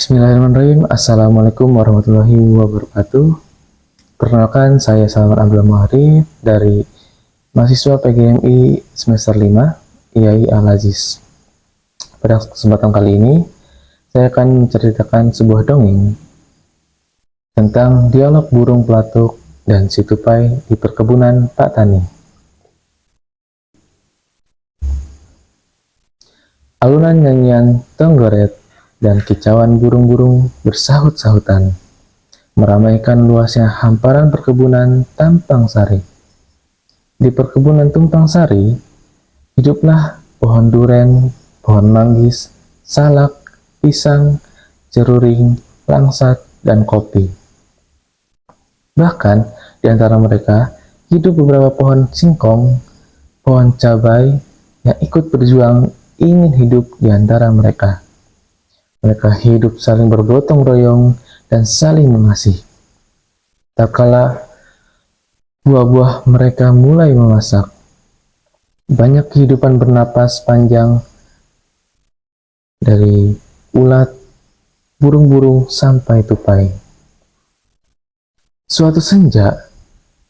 Bismillahirrahmanirrahim. Assalamualaikum warahmatullahi wabarakatuh. Perkenalkan, saya Salman Abdul Muharib dari mahasiswa PGMI semester 5 IAI Al-Aziz. Pada kesempatan kali ini, saya akan menceritakan sebuah dongeng tentang dialog burung pelatuk dan si tupai di perkebunan Pak Tani. Alunan nyanyian tenggoret dan kicauan burung-burung bersahut-sahutan meramaikan luasnya hamparan perkebunan Tumpang Sari. Di perkebunan Tumpang Sari, hiduplah pohon duren, pohon manggis, salak, pisang, jeruring, langsat, dan kopi. Bahkan di antara mereka hidup beberapa pohon singkong, pohon cabai yang ikut berjuang ingin hidup di antara mereka. Mereka hidup saling bergotong royong dan saling mengasihi. Tak kala buah-buah mereka mulai memasak, banyak kehidupan bernapas panjang dari ulat, burung-burung sampai tupai. Suatu senja,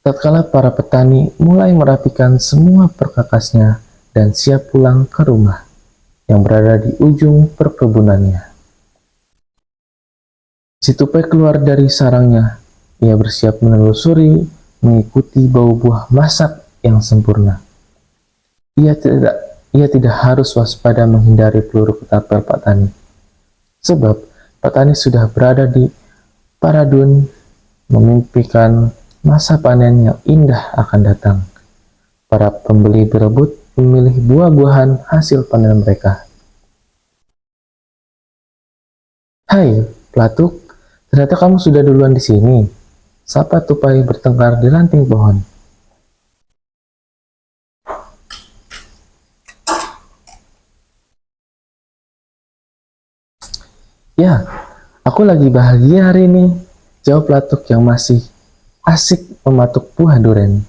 tatkala para petani mulai merapikan semua perkakasnya dan siap pulang ke rumah yang berada di ujung perkebunannya. Si tupai keluar dari sarangnya. Ia bersiap menelusuri, mengikuti bau buah masak yang sempurna. Ia tidak harus waspada menghindari peluru ketapel Pak Tani. Sebab Pak Tani sudah berada di Paradun memimpikan masa panen yang indah akan datang. Para pembeli berebut memilih buah-buahan hasil panen mereka. Hai, pelatuk, ternyata kamu sudah duluan di sini. Sapa tupai bertengkar di ranting pohon. Ya, aku lagi bahagia hari ini, jawab pelatuk yang masih asik mematuk buah duren.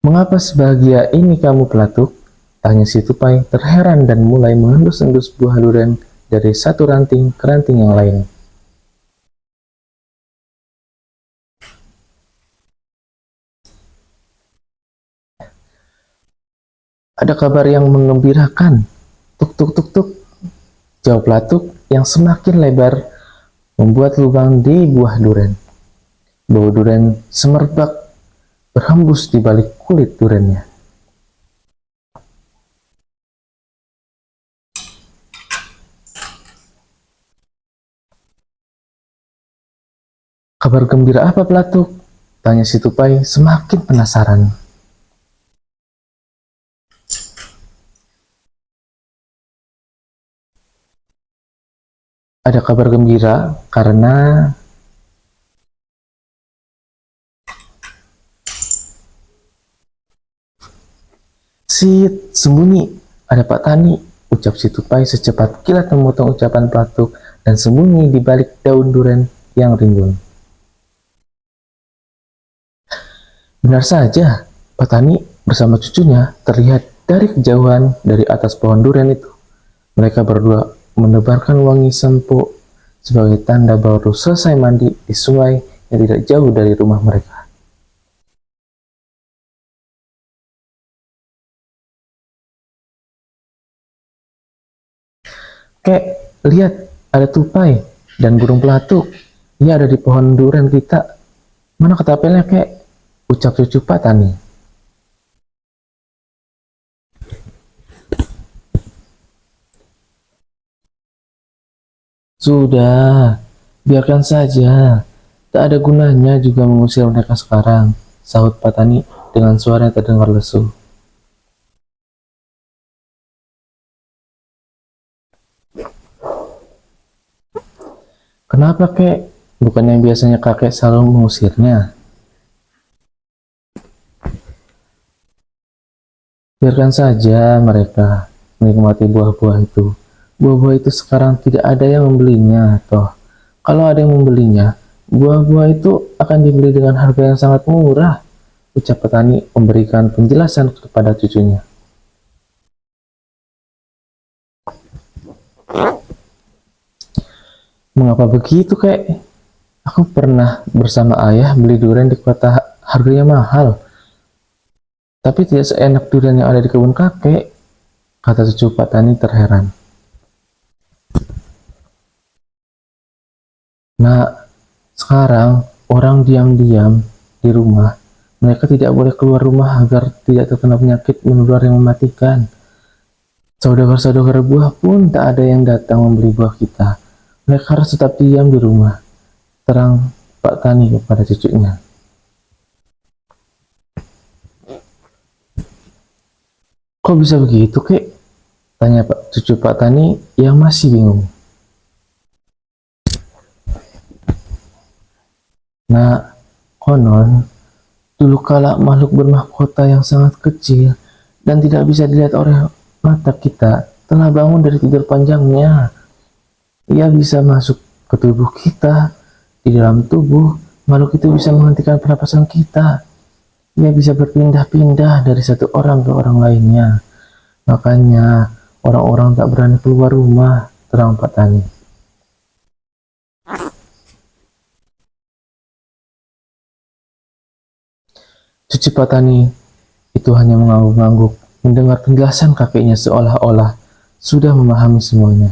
Mengapa sebahagia ini kamu pelatuk? Tanya si tupai terheran dan mulai mengendus-endus buah duren dari satu ranting ke ranting yang lain. Ada kabar yang mengembirakan. Tuk tuk tuk tuk, jawab pelatuk yang semakin lebar membuat lubang di buah duren. Bau duren semerbak berhembus di balik kulit durennya. Kabar gembira apa pelatuk? Tanya si tupai semakin penasaran. Ada kabar gembira karena Sit, sembunyi, ada Pak Tani, ucap si tupai secepat kilat memotong ucapan pelatuk dan sembunyi di balik daun duren yang rimbun. Benar saja, Pak Tani bersama cucunya terlihat dari kejauhan dari atas pohon duren itu. Mereka berdua menebarkan wangi sempo sebagai tanda baru selesai mandi di sungai yang tidak jauh dari rumah mereka. Kek, lihat, ada tupai dan burung pelatuk. Ia ada di pohon duren kita. Mana ketapelnya, kek? Ucap cucu Pak Tani. Sudah, biarkan saja. Tak ada gunanya juga mengusir mereka sekarang, sahut Pak Tani dengan suara yang terdengar lesu. Kenapa, kek? Bukannya biasanya kakek selalu mengusirnya? Biarkan saja mereka menikmati buah-buah itu. Buah-buah itu sekarang tidak ada yang membelinya, toh. Kalau ada yang membelinya, buah-buah itu akan dibeli dengan harga yang sangat murah. ucap petani memberikan penjelasan kepada cucunya. Mengapa begitu, kek? Aku pernah bersama ayah beli durian di kota, harganya mahal. Tapi tidak seenak durian yang ada di kebun kakek, kata cucu Pak Tani terheran. Nah, sekarang orang diam-diam di rumah. Mereka tidak boleh keluar rumah agar tidak terkena penyakit menular yang mematikan. Saudagar-saudagar buah pun tak ada yang datang membeli buah kita. Mereka harus tetap diam di rumah, terang Pak Tani kepada cucunya. Kok bisa begitu, kek? Tanya cucu Pak Tani yang masih bingung. Nah, konon, dulu kala makhluk bermahkota yang sangat kecil dan tidak bisa dilihat oleh mata kita telah bangun dari tidur panjangnya. Ia bisa masuk ke tubuh kita. Di dalam tubuh, makhluk itu bisa menghentikan pernapasan kita. Ia bisa berpindah-pindah dari satu orang ke orang lainnya. Makanya, orang-orang tak berani keluar rumah, terang Pak Tani. Cucu Pak Tani itu hanya mengangguk-angguk, mendengar penjelasan kakeknya seolah-olah sudah memahami semuanya.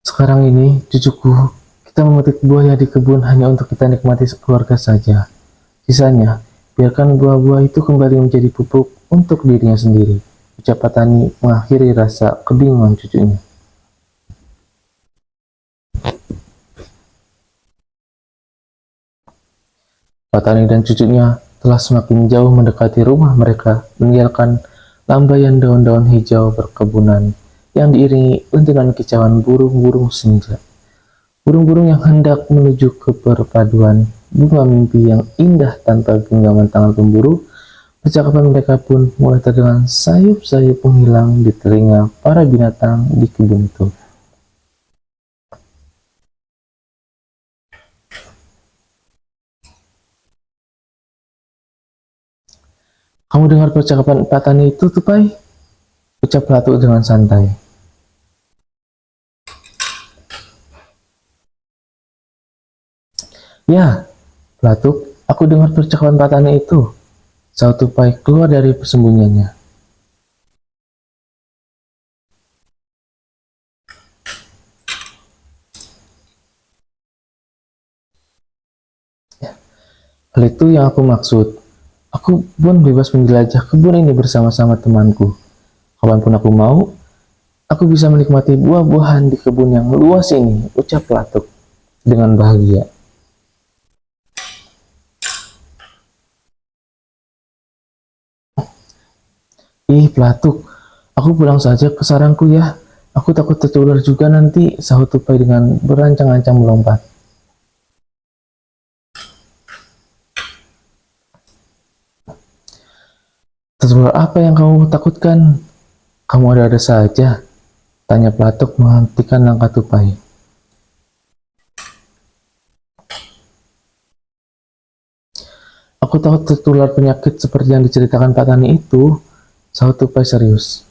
Sekarang ini, cucuku, kita memetik buah yang di kebun hanya untuk kita nikmati sekeluarga saja. Sisanya, biarkan buah-buah itu kembali menjadi pupuk untuk dirinya sendiri. Ucap Pak Tani mengakhiri rasa kebingungan cucunya. Pak Tani dan cucunya telah semakin jauh mendekati rumah mereka, meninggalkan lambaian daun-daun hijau perkebunan yang diiringi dengan kicauan burung-burung senja. Burung-burung yang hendak menuju ke perpaduan bunga mimpi yang indah tanpa genggaman tangan pemburu. Percakapan mereka pun mulai terdengar sayup-sayup menghilang di telinga para binatang di kebun itu. Kamu dengar percakapan Pak Tani itu, Tupai? Ucap Ratu dengan santai. Ya, Platuk, aku dengar percakapan Pak Tani itu. Sahut Tupai keluar dari persembunyiannya. Hal itu yang aku maksud. Aku pun bebas menjelajah kebun ini bersama-sama temanku. Kapanpun aku mau, aku bisa menikmati buah-buahan di kebun yang luas ini, ucap Platuk dengan bahagia. Ih, Platuk, aku pulang saja ke sarangku ya. Aku takut tertular juga nanti, sahut Tupai dengan berancang-ancang melompat. Tertular apa yang kamu takutkan? Kamu ada-ada saja, tanya Platuk menghentikan langkah Tupai. Aku takut tertular penyakit seperti yang diceritakan Pak Tani itu, sahut Tupai serius.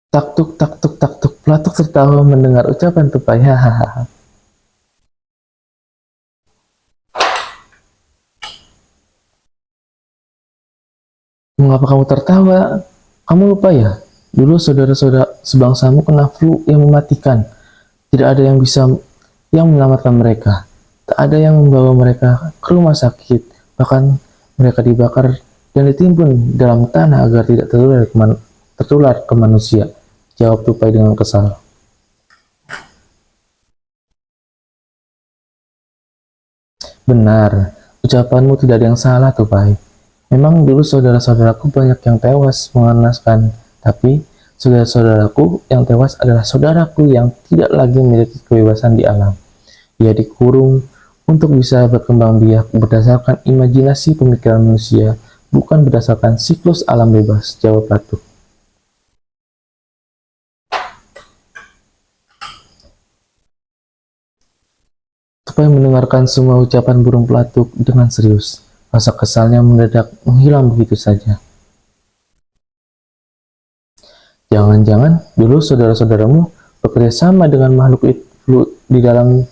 Taktuk, taktuk, taktuk. Platuk tertawa mendengar ucapan Tupai. Hahaha. Mengapa kamu tertawa? Kamu lupa ya? Dulu saudara-saudara sebangsamu kena flu yang mematikan. Tidak ada yang bisa yang menyelamatkan mereka. Tak ada yang membawa mereka ke rumah sakit. Bahkan mereka dibakar dan ditimbun dalam tanah agar tidak tertular ke manusia. Jawab Tupai dengan kesal. Benar, ucapanmu tidak ada yang salah, Tupai. Memang dulu saudara-saudaraku banyak yang tewas mengenaskan, tapi saudara-saudaraku yang tewas adalah saudaraku yang tidak lagi memiliki kebebasan di alam. Ia dikurung untuk bisa berkembang biak berdasarkan imajinasi pemikiran manusia, bukan berdasarkan siklus alam bebas, jawab Platuk. Tupai mendengarkan semua ucapan burung pelatuk dengan serius. Rasa kesalnya mendadak menghilang begitu saja. Jangan-jangan dulu saudara-saudaramu bekerja sama dengan makhluk itu di dalam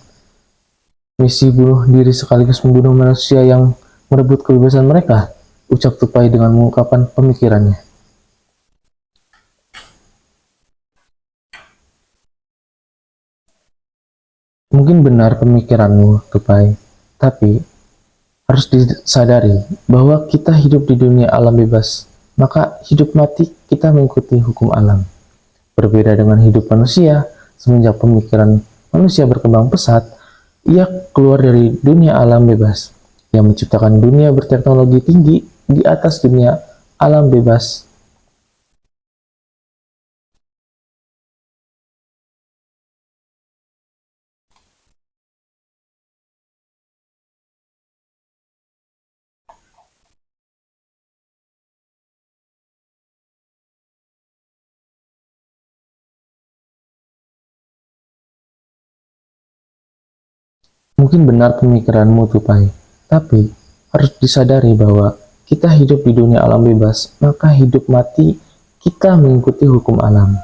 misi bunuh diri sekaligus membunuh manusia yang merebut kebebasan mereka, ucap Tupai dengan mengungkapkan pemikirannya. Mungkin benar pemikiranmu, Tupai, tapi harus disadari bahwa kita hidup di dunia alam bebas, maka hidup mati kita mengikuti hukum alam. Berbeda dengan hidup manusia, semenjak pemikiran manusia berkembang pesat, ia keluar dari dunia alam bebas, yang menciptakan dunia berteknologi tinggi di atas dunia alam bebas. Mungkin benar pemikiranmu, Tupai, tapi harus disadari bahwa kita hidup di dunia alam bebas, maka hidup mati kita mengikuti hukum alam.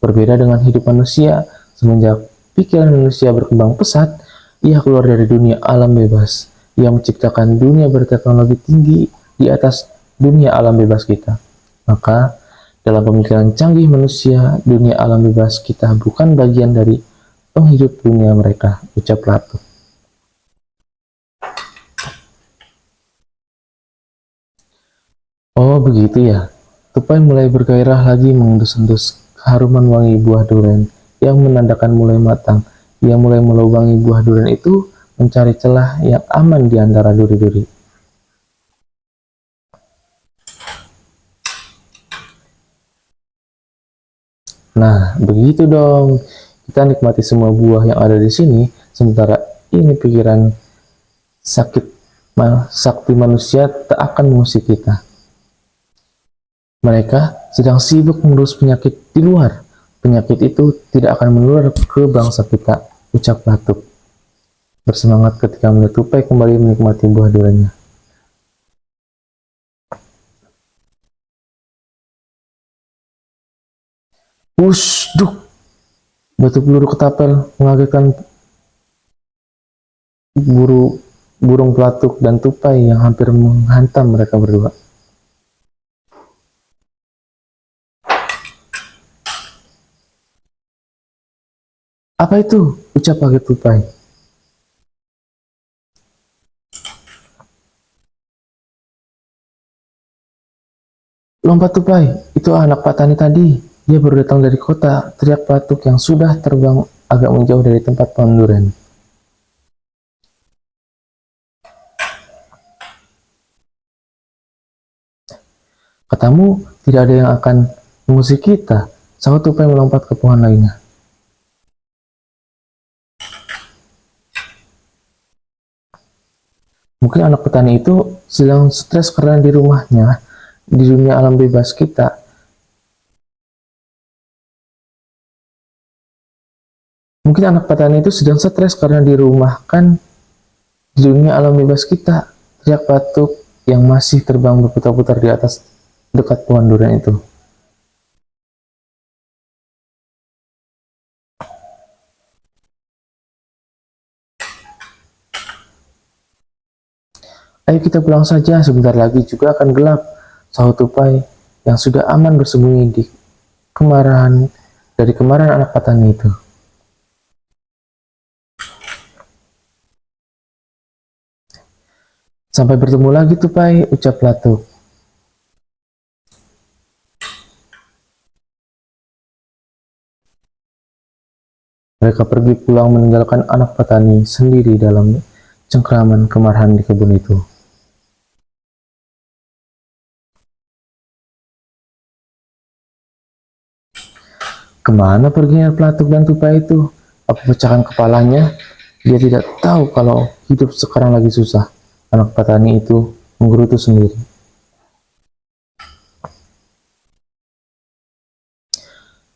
Berbeda dengan hidup manusia, semenjak pikiran manusia berkembang pesat, ia keluar dari dunia alam bebas. Ia menciptakan dunia berteknologi tinggi di atas dunia alam bebas kita. Maka, dalam pemikiran canggih manusia, dunia alam bebas kita bukan bagian dari penghidup dunia mereka, ucap Plato. Oh begitu ya. Tupai mulai bergairah lagi mengendus-endus keharuman wangi buah durian yang menandakan mulai matang. Ia mulai melubangi buah durian itu mencari celah yang aman di antara duri-duri. Nah, begitu dong. Kita nikmati semua buah yang ada di sini, sementara ini pikiran sakti manusia tak akan mengusik kita. Mereka sedang sibuk mengurus penyakit di luar. Penyakit itu tidak akan menular ke bangsa kita, ucap Platuk. Bersemangat ketika melihat Tupai kembali menikmati buah duriannya. Wush, duk! Batu peluru ketapel mengagetkan burung Platuk dan Tupai yang hampir menghantam mereka berdua. Apa itu? Ucap kaget Tupai. Lompat Tupai, itu anak Patani tadi. Dia baru datang dari kota, teriak Platuk yang sudah terbang agak menjauh dari tempat pohon durian. Katamu tidak ada yang akan mengusik kita, sahut Tupai melompat ke pohon lainnya. Mungkin anak petani itu sedang stres karena di rumahnya, di dunia alam bebas kita. Mungkin anak petani itu sedang stres karena dirumahkan di dunia alam bebas kita, teriak Platuk yang masih terbang berputar-putar di atas dekat pohon durian itu. Ayo kita pulang saja, sebentar lagi juga akan gelap, sahut Tupai yang sudah aman bersembunyi dari kemarahan anak petani itu. Sampai bertemu lagi Tupai, ucap Platuk. Mereka pergi pulang meninggalkan anak petani sendiri dalam cengkraman kemarahan di kebun itu. Kemana perginya Platuk dan Tupai itu? Apa pecahkan kepalanya? Dia tidak tahu kalau hidup sekarang lagi susah. Anak petani itu menggerutu sendiri.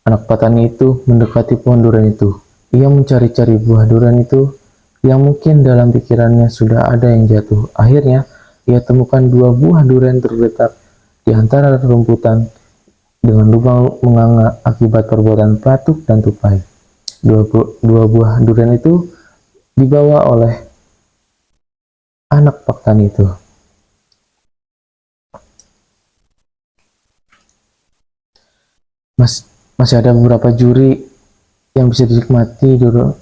Anak petani itu mendekati pohon durian itu. Ia mencari-cari buah durian itu yang mungkin dalam pikirannya sudah ada yang jatuh. Akhirnya, ia temukan dua buah durian terletak di antara rumputan dengan lubang menganga akibat perbuatan Patuk dan Tupai. Dua buah durian itu dibawa oleh anak petani itu. Mas, masih ada beberapa juri yang bisa dinikmati dulu.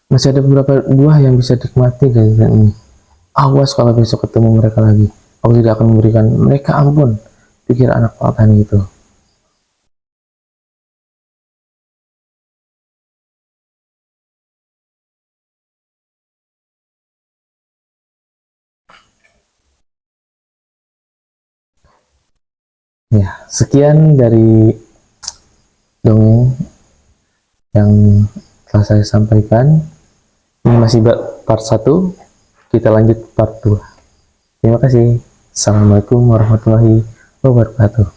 Masih ada beberapa buah yang bisa dinikmati dari durian ini. Awas kalau besok ketemu mereka lagi. Aku tidak akan memberikan mereka ampun, pikir anak petani itu. Ya, sekian dari dongeng yang telah saya sampaikan. Ini masih part 1, kita lanjut part 2. Terima kasih. Assalamualaikum warahmatullahi wabarakatuh.